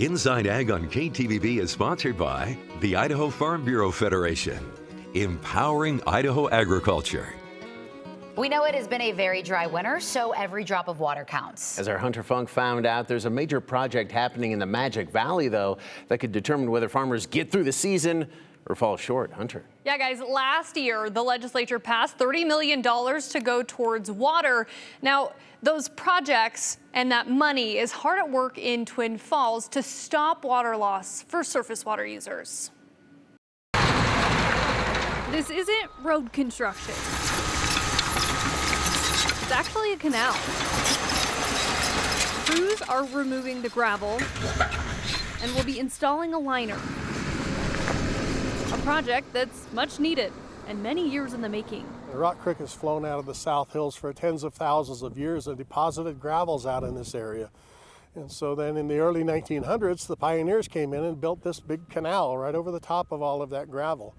Inside Ag on KTVB is sponsored by the Idaho Farm Bureau Federation, empowering Idaho agriculture. We know it has been a very dry winter, so every drop of water counts. As our Hunter Funk found out, there's a major project happening in the Magic Valley, though, that could determine whether farmers get through the season or fall short. Hunter. Yeah, guys, last year, the legislature passed $30 million to go towards water. Now, those projects and that money is hard at work in Twin Falls to stop water loss for surface water users. This isn't road construction. It's actually a canal. Crews are removing the gravel and will be installing a liner. A project that's much needed and many years in the making. The rock creek has flown out of the South Hills for tens of thousands of years and deposited gravels out in this area. And so then in the early 1900s, the pioneers came in and built this big canal right over the top of all of that gravel.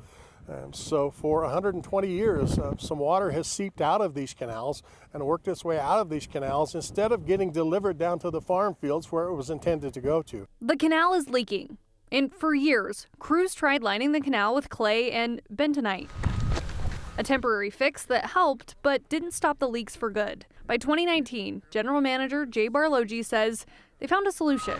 And so for 120 years, some water has seeped out of these canals and worked its way out of these canals instead of getting delivered down to the farm fields where it was intended to go to. The canal is leaking. And for years, crews tried lining the canal with clay and bentonite. A temporary fix that helped, but didn't stop the leaks for good. By 2019, General Manager Jay Barlogi says they found a solution.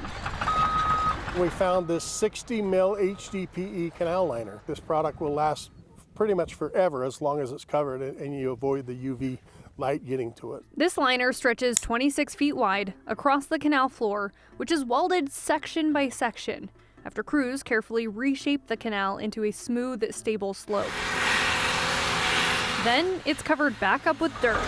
We found this 60 mil HDPE canal liner. This product will last pretty much forever as long as it's covered and you avoid the UV light getting to it. This liner stretches 26 feet wide across the canal floor, which is welded section by section, after crews carefully reshape the canal into a smooth, stable slope. Then it's covered back up with dirt.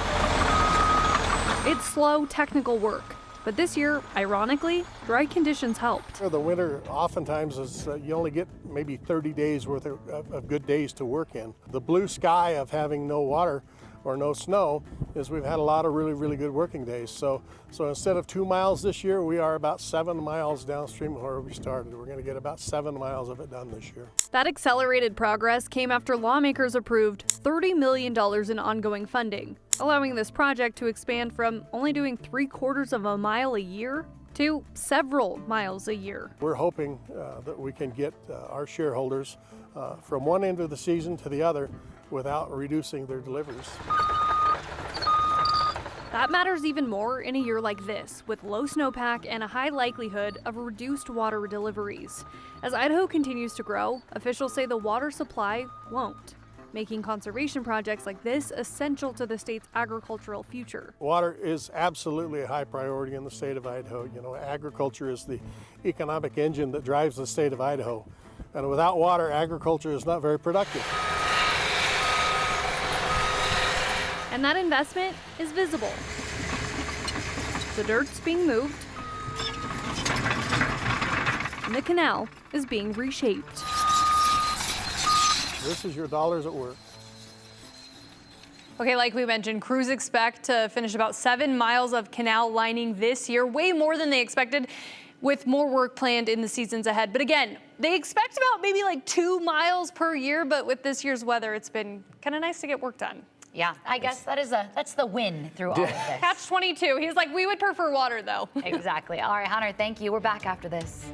It's slow, technical work. But this year, ironically, dry conditions helped. The winter oftentimes is you only get maybe 30 days worth of good days to work in. The blue sky of having no water or no snow is we've had a lot of really good working days. So instead of 2 miles this year, we are about 7 miles downstream of where we started. We're going to get about 7 miles of it done this year. That accelerated progress came after lawmakers approved $30 million in ongoing funding, allowing this project to expand from only doing 3/4 of a mile a year to several miles a year. We're hoping that we can get our shareholders from one end of the season to the other without reducing their deliveries. That matters even more in a year like this, with low snowpack and a high likelihood of reduced water deliveries. As Idaho continues to grow, officials say the water supply won't, making conservation projects like this essential to the state's agricultural future. Water is absolutely a high priority in the state of Idaho. You know, agriculture is the economic engine that drives the state of Idaho. And without water, agriculture is not very productive. And that investment is visible. The dirt's being moved, and the canal is being reshaped. This is your dollars at work. Okay, like we mentioned, crews expect to finish about 7 miles of canal lining this year, way more than they expected, with more work planned in the seasons ahead. But again, they expect about maybe like 2 miles per year, but with this year's weather, it's been kind of nice to get work done. Yeah, I guess that's the win through all of this. Catch 22. He's like, we would prefer water, though. Exactly. All right, Hunter, thank you. We're back after this.